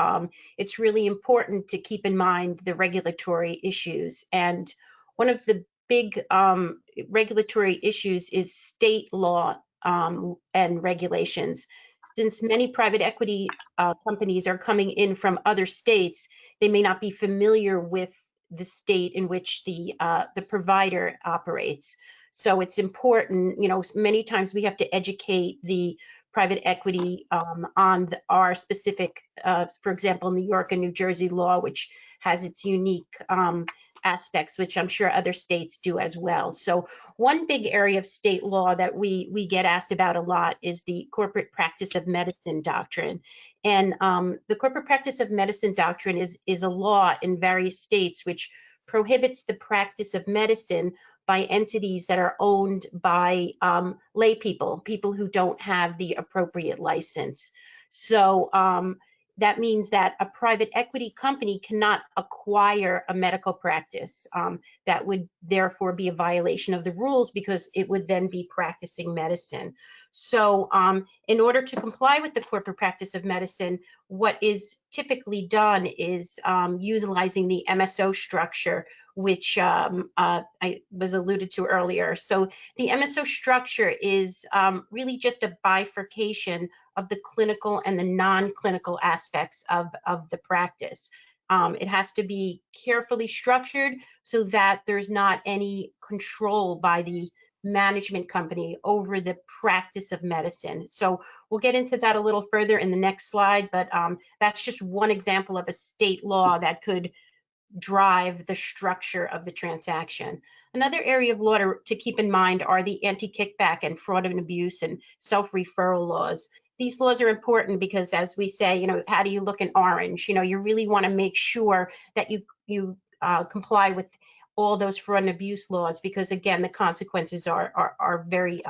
it's really important to keep in mind the regulatory issues. And one of the big regulatory issues is state law and regulations. Since many private equity companies are coming in from other states, they may not be familiar with the state in which the provider operates. So it's important, many times we have to educate the private equity on our specific, for example, New York and New Jersey law, which has its unique aspects, which I'm sure other states do as well. So one big area of state law that we get asked about a lot is the corporate practice of medicine doctrine. And the corporate practice of medicine doctrine is a law in various states which prohibits the practice of medicine by entities that are owned by lay people who don't have the appropriate license. So that means that a private equity company cannot acquire a medical practice. That would therefore be a violation of the rules because it would then be practicing medicine. So in order to comply with the corporate practice of medicine, what is typically done is utilizing the MSO structure, which I was alluded to earlier. So the MSO structure is really just a bifurcation of the clinical and the non-clinical aspects of the practice. It has to be carefully structured so that there's not any control by the management company over the practice of medicine. So we'll get into that a little further in the next slide, but that's just one example of a state law that could drive the structure of the transaction. Another area of law to keep in mind are the anti-kickback and fraud and abuse and self-referral laws. These laws are important because, as we say, how do you look in orange? You really want to make sure that you comply with all those fraud and abuse laws, because again, the consequences are very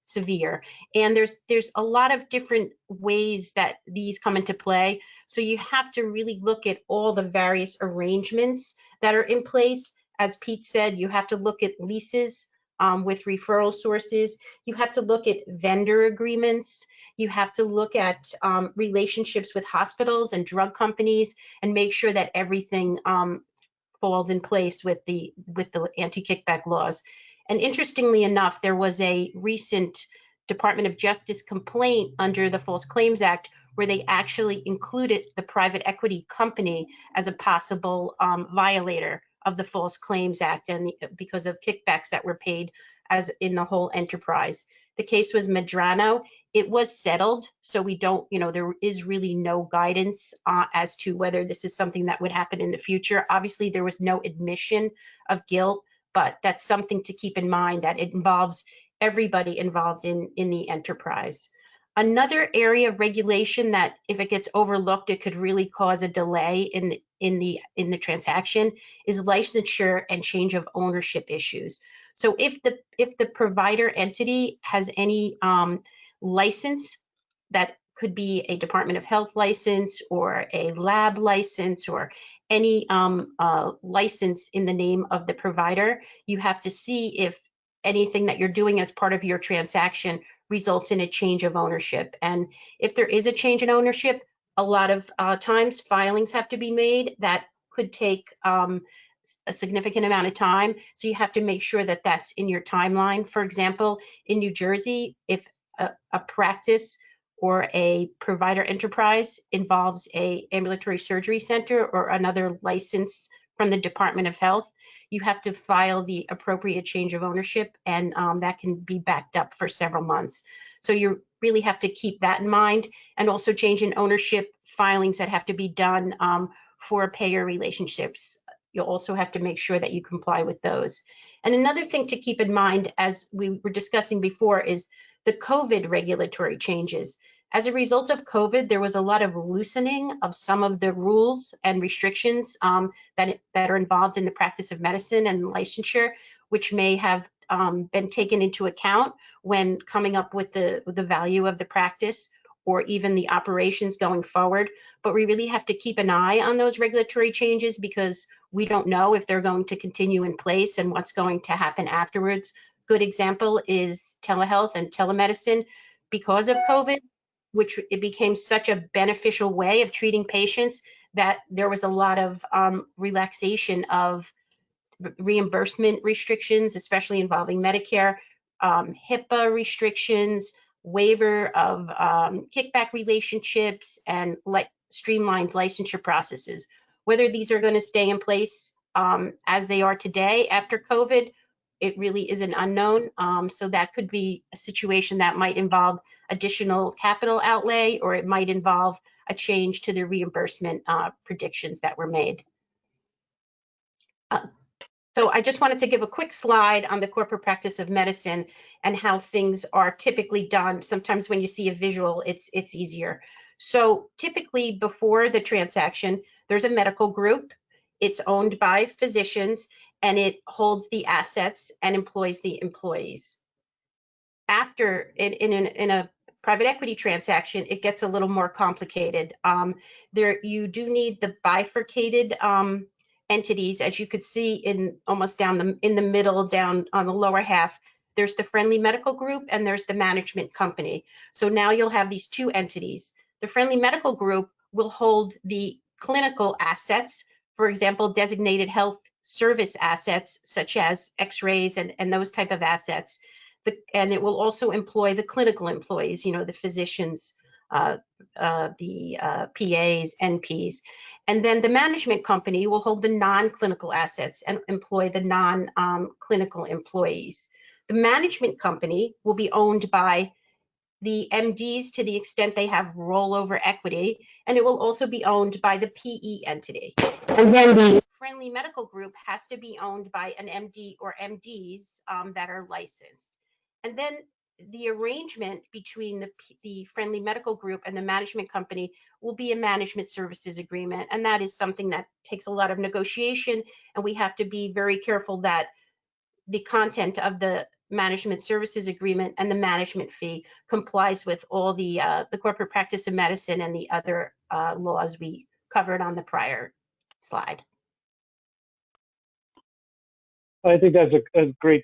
severe. And there's a lot of different ways that these come into play. So you have to really look at all the various arrangements that are in place. As Pete said, you have to look at leases with referral sources. You have to look at vendor agreements. You have to look at relationships with hospitals and drug companies and make sure that everything falls in place with the anti-kickback laws. And interestingly enough, there was a recent Department of Justice complaint under the False Claims Act where they actually included the private equity company as a possible violator of the False Claims Act, and because of kickbacks that were paid as in the whole enterprise. The case was Medrano. It was settled, so we don't, there is really no guidance as to whether this is something that would happen in the future. Obviously, there was no admission of guilt, but that's something to keep in mind, that it involves everybody involved in the enterprise. Another area of regulation that, if it gets overlooked, it could really cause a delay in the transaction is licensure and change of ownership issues. So if the provider entity has any license, that could be a Department of Health license or a lab license or any license in the name of the provider, you have to see if anything that you're doing as part of your transaction results in a change of ownership. And if there is a change in ownership, a lot of times filings have to be made that could take a significant amount of time. So you have to make sure that that's in your timeline. For example, in New Jersey, if a practice or a provider enterprise involves a ambulatory surgery center or another license from the Department of Health, you have to file the appropriate change of ownership, and that can be backed up for several months. So you really have to keep that in mind, and also change in ownership filings that have to be done for payer relationships. You'll also have to make sure that you comply with those. And another thing to keep in mind, as we were discussing before, is the COVID regulatory changes. As a result of COVID, there was a lot of loosening of some of the rules and restrictions that are involved in the practice of medicine and licensure, which may have been taken into account when coming up with the value of the practice or even the operations going forward. But we really have to keep an eye on those regulatory changes, because we don't know if they're going to continue in place and what's going to happen afterwards. Good example is telehealth and telemedicine. Because of COVID, which it became such a beneficial way of treating patients, that there was a lot of relaxation of reimbursement restrictions, especially involving Medicare, HIPAA restrictions, waiver of kickback relationships, and streamlined licensure processes. Whether these are going to stay in place as they are today after COVID, it really is an unknown. So that could be a situation that might involve additional capital outlay, or it might involve a change to the reimbursement predictions that were made. So I just wanted to give a quick slide on the corporate practice of medicine and how things are typically done. Sometimes when you see a visual, it's easier. So typically before the transaction, there's a medical group. It's owned by physicians, and it holds the assets and employs the employees. After, in a private equity transaction, it gets a little more complicated. You do need the bifurcated entities, as you could see in almost down in the middle, down on the lower half. There's the friendly medical group and there's the management company. So now you'll have these two entities. The friendly medical group will hold the clinical assets, for example, designated health service assets such as x-rays and those type of assets. And it will also employ the clinical employees, you know, the physicians, the PAs, NPs. And then the management company will hold the non-clinical assets and employ the non-clinical employees. The management company will be owned by the MDs to the extent they have rollover equity, and it will also be owned by the PE entity. And then the friendly medical group has to be owned by an MD or MDs that are licensed. And then the arrangement between the friendly medical group and the management company will be a management services agreement. And that is something that takes a lot of negotiation, and we have to be very careful that the content of the management services agreement and the management fee complies with all the corporate practice of medicine and the other laws we covered on the prior slide. I think that's a great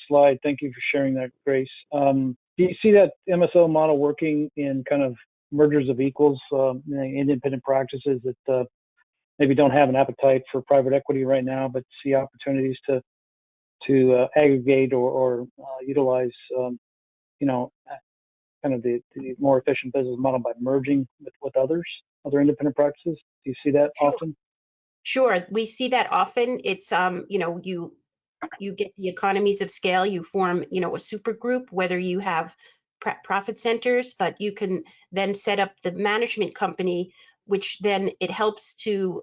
slide. Thank you for sharing that, Grace. Do you see that MSO model working in kind of mergers of equals, independent practices that maybe don't have an appetite for private equity right now, but see opportunities to aggregate or utilize, kind of the more efficient business model by merging with other independent practices? Do you see that often? Sure, we see that often. It's you get the economies of scale. You form, a super group, whether you have profit centers, but you can then set up the management company, which then it helps to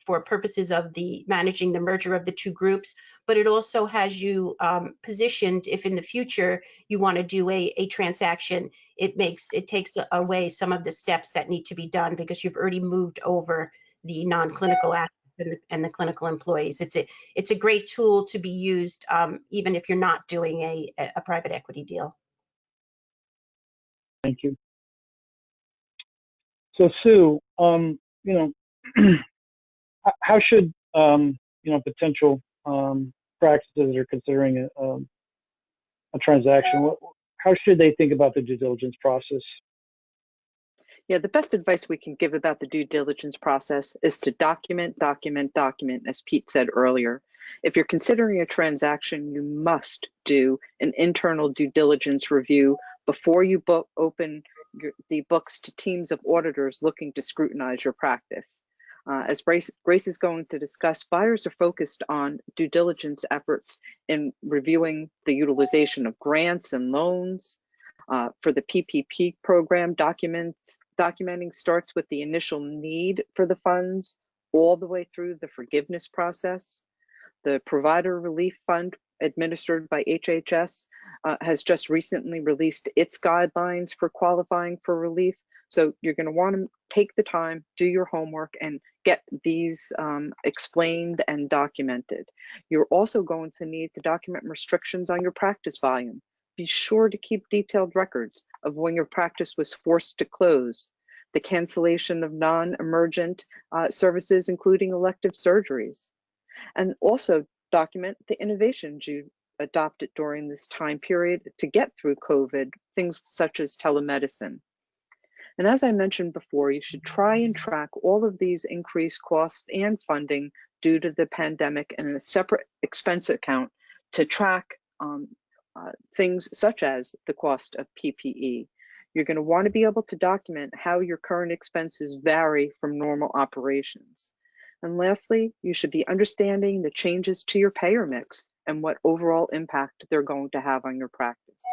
for purposes of the managing the merger of the two groups. But it also has you positioned if in the future you want to do a transaction. It takes away some of the steps that need to be done because you've already moved over the non-clinical assets and the clinical employees. It's a great tool to be used even if you're not doing a private equity deal. Thank you. So Sue, how should potential practices that are considering a transaction, how should they think about the due diligence process? Yeah, the best advice we can give about the due diligence process is to document, as Pete said earlier. If you're considering a transaction, you must do an internal due diligence review before you open the books to teams of auditors looking to scrutinize your practice. As Grace is going to discuss, buyers are focused on due diligence efforts in reviewing the utilization of grants and loans. For the PPP program, documenting starts with the initial need for the funds all the way through the forgiveness process. The Provider Relief Fund, administered by HHS, has just recently released its guidelines for qualifying for relief. So you're going to want to take the time, do your homework, and get these explained and documented. You're also going to need to document restrictions on your practice volume. Be sure to keep detailed records of when your practice was forced to close, the cancellation of non-emergent services, including elective surgeries, and also document the innovations you adopted during this time period to get through COVID, things such as telemedicine. And as I mentioned before, you should try and track all of these increased costs and funding due to the pandemic in a separate expense account to track things such as the cost of PPE. You're going to want to be able to document how your current expenses vary from normal operations. And lastly, you should be understanding the changes to your payer mix and what overall impact they're going to have on your practice.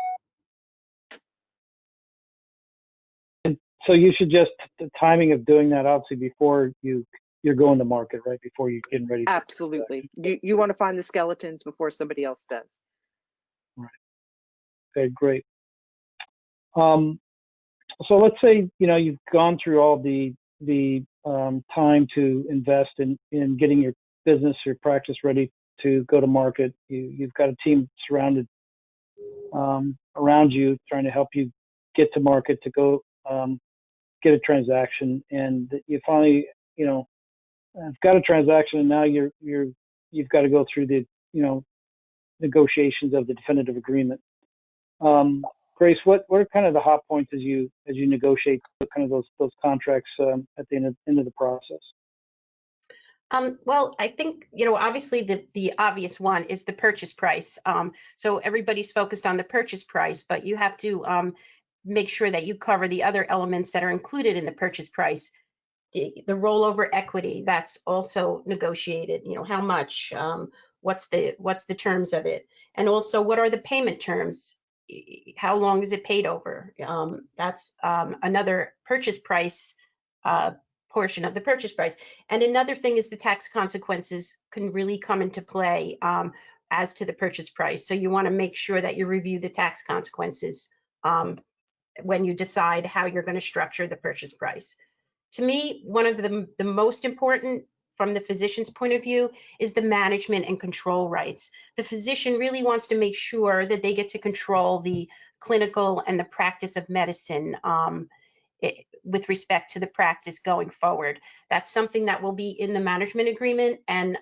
And so you suggest the timing of doing that obviously before you're going to market, right? Before you're getting ready. Absolutely. You want to find the skeletons before somebody else does. Right. Okay, great. So let's say, you've gone through all the time to invest in getting your business, your practice ready to go to market. You've got a team surrounded around you trying to help you get to market to go get a transaction, and you finally, have got a transaction, and now you've got to go through the negotiations of the definitive agreement. Grace, what are kind of the hot points as you negotiate kind of those contracts at the end of the process? Well, I think, obviously the obvious one is the purchase price. So everybody's focused on the purchase price, but you have to make sure that you cover the other elements that are included in the purchase price. The rollover equity, that's also negotiated. How much, what's the terms of it? And also, what are the payment terms? How long is it paid over? That's another purchase price portion of the purchase price. And another thing is the tax consequences can really come into play as to the purchase price. So you want to make sure that you review the tax consequences when you decide how you're going to structure the purchase price. To me, one of the most important from the physician's point of view is the management and control rights. The physician really wants to make sure that they get to control the clinical and the practice of medicine with respect to the practice going forward. That's something that will be in the management agreement, and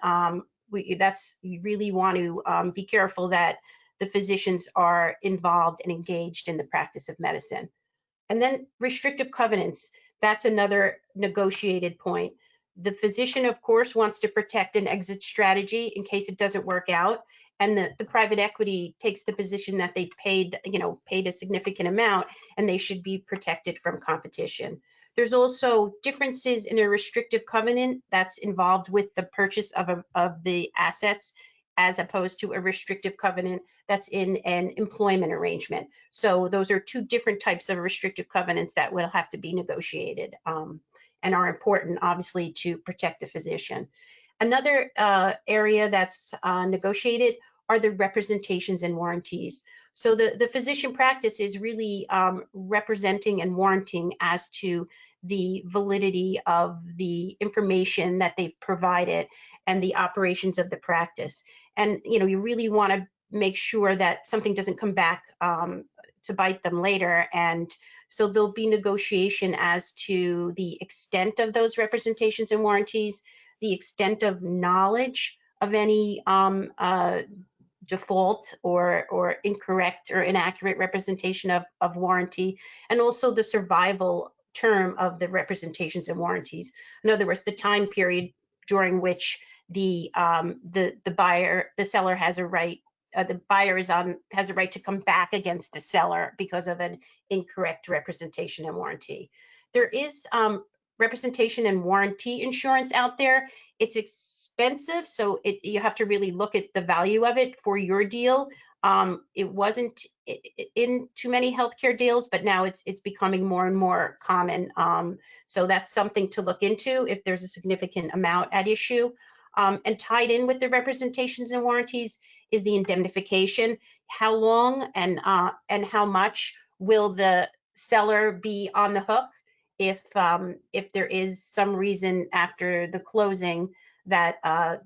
you really want to be careful that the physicians are involved and engaged in the practice of medicine. And then restrictive covenants, that's another negotiated point. The physician, of course, wants to protect an exit strategy in case it doesn't work out. And the private equity takes the position that they paid a significant amount and they should be protected from competition. There's also differences in a restrictive covenant that's involved with the purchase of the assets, as opposed to a restrictive covenant that's in an employment arrangement. So those are two different types of restrictive covenants that will have to be negotiated and are important, obviously, to protect the physician. Another area that's negotiated are the representations and warranties. So the physician practice is really representing and warranting as to the validity of the information that they've provided and the operations of the practice. And you really want to make sure that something doesn't come back to bite them later. And so there'll be negotiation as to the extent of those representations and warranties, the extent of knowledge of any default or incorrect or inaccurate representation of warranty, and also the survival term of the representations and warranties. In other words, the time period during which the buyer, the seller has a right, the buyer has a right to come back against the seller because of an incorrect representation and warranty. There is representation and warranty insurance out there. It's expensive, so you have to really look at the value of it for your deal. It wasn't in too many healthcare deals, but now it's becoming more and more common. So that's something to look into if there's a significant amount at issue. And tied in with the representations and warranties is the indemnification. How long and how much will the seller be on the hook if there is some reason after the closing that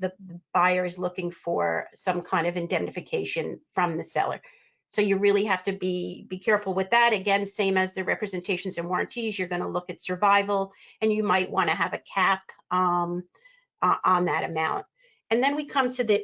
the buyer is looking for some kind of indemnification from the seller. So you really have to be careful with that. Again, same as the representations and warranties, you're going to look at survival, and you might want to have a cap on that amount. And then we come to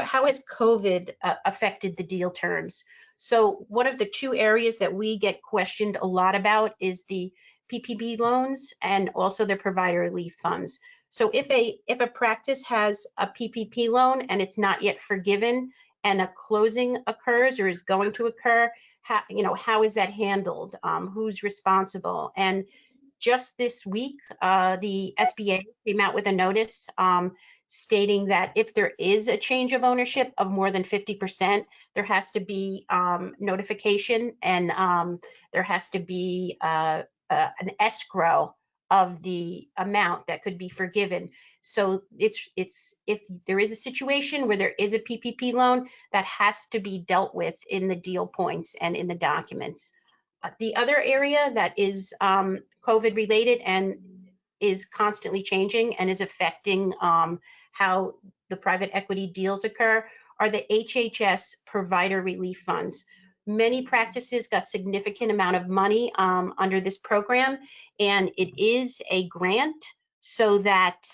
how has COVID affected the deal terms? So one of the two areas that we get questioned a lot about is the PPP loans and also the provider relief funds. So if a practice has a PPP loan and it's not yet forgiven and a closing occurs or is going to occur, how is that handled? Who's responsible? And just this week, the SBA came out with a notice stating that if there is a change of ownership of more than 50%, there has to be notification, and there has to be an escrow of the amount that could be forgiven. So it's if there is a situation where there is a PPP loan, that has to be dealt with in the deal points and in the documents. The other area that is COVID related and is constantly changing and is affecting how the private equity deals occur are the HHS provider relief funds. Many practices got significant amount of money under this program, and it is a grant so that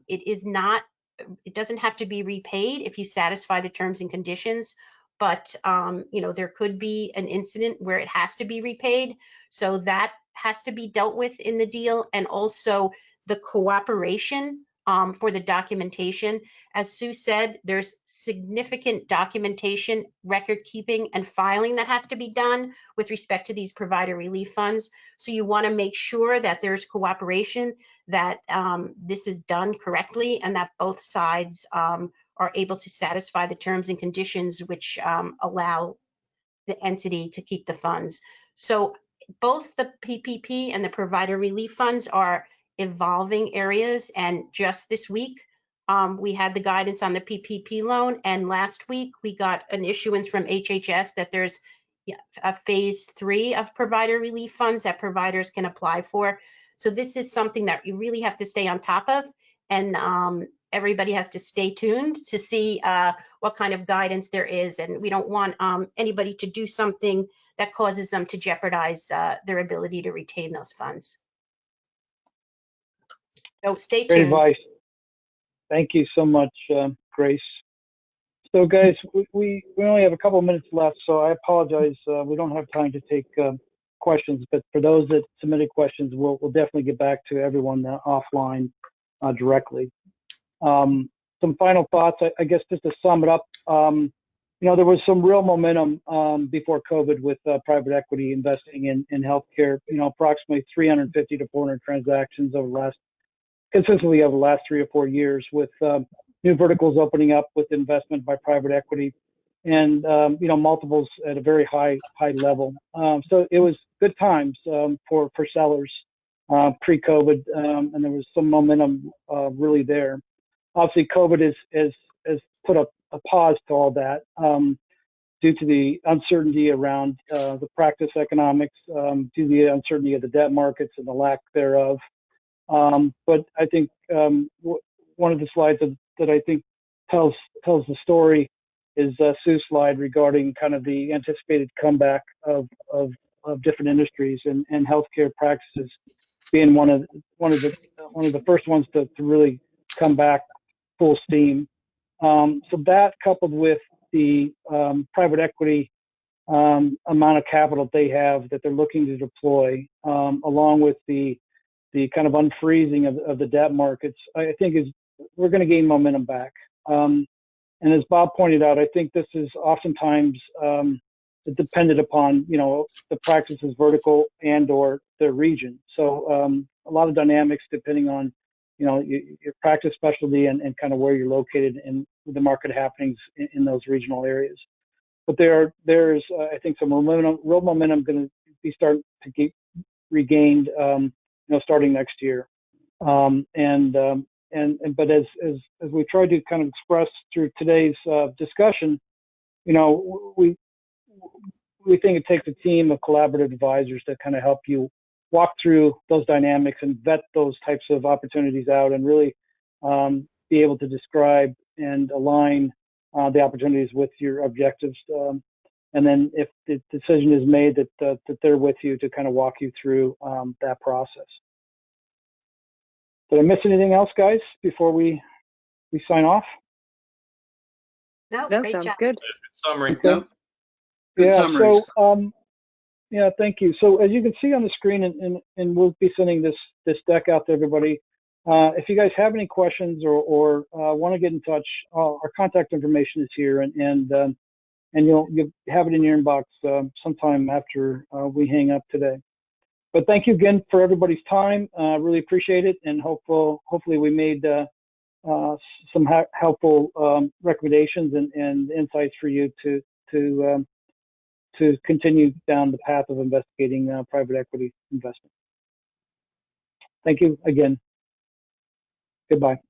it doesn't have to be repaid if you satisfy the terms and conditions. But there could be an incident where it has to be repaid, so that has to be dealt with in the deal, and also the cooperation for the documentation. As Sue said, there's significant documentation, record keeping, and filing that has to be done with respect to these provider relief funds. So you want to make sure that there's cooperation, that this is done correctly, and that both sides are able to satisfy the terms and conditions which allow the entity to keep the funds. So both the PPP and the provider relief funds are evolving areas, and just this week we had the guidance on the PPP loan, and last week we got an issuance from HHS that there's a phase 3 of provider relief funds that providers can apply for. So this is something that you really have to stay on top of, and everybody has to stay tuned to see what kind of guidance there is, and we don't want anybody to do something that causes them to jeopardize their ability to retain those funds. So stay tuned. Great advice. Thank you so much, Grace. So guys, we only have a couple of minutes left, so I apologize. We don't have time to take questions, but for those that submitted questions, we'll definitely get back to everyone offline directly. Some final thoughts, I guess, just to sum it up. There was some real momentum before COVID with private equity investing in healthcare. Approximately 350 to 400 transactions consistently over the last 3 or 4 years, with new verticals opening up with investment by private equity, and multiples at a very high level. So it was good times for sellers pre-COVID, and there was some momentum really there. Obviously, COVID has put a pause to all that due to the uncertainty around the practice economics, due to the uncertainty of the debt markets and the lack thereof. But I think one of the slides that I think tells the story is Sue's slide regarding kind of the anticipated comeback of different industries, and healthcare practices being one of the first ones to really come back full steam. So that, coupled with the private equity amount of capital they have that they're looking to deploy, along with the kind of unfreezing of the debt markets, I think we're going to gain momentum back. And as Bob pointed out, I think this is oftentimes dependent upon, the practice's vertical and or the region. So a lot of dynamics depending on, your practice specialty and kind of where you're located and the market happenings in those regional areas. But there's I think some real momentum going to be starting to get regained, starting next year. But as we tried to kind of express through today's discussion, we think it takes a team of collaborative advisors to kind of help you walk through those dynamics and vet those types of opportunities out, and really be able to describe and align the opportunities with your objectives. And then if the decision is made, that they're with you to kind of walk you through that process. Did I miss anything else, guys, before we sign off? No, No, great sounds job. good. Summary. Okay. No? Good Yeah, summaries. so thank you. So as you can see on the screen, and we'll be sending this deck out to everybody. If you guys have any questions or want to get in touch, our contact information is here, and you'll have it in your inbox sometime after we hang up today. But thank you again for everybody's time. Really appreciate it, and hopefully we made some helpful recommendations and insights for you to continue down the path of investigating private equity investment. Thank you again. Goodbye.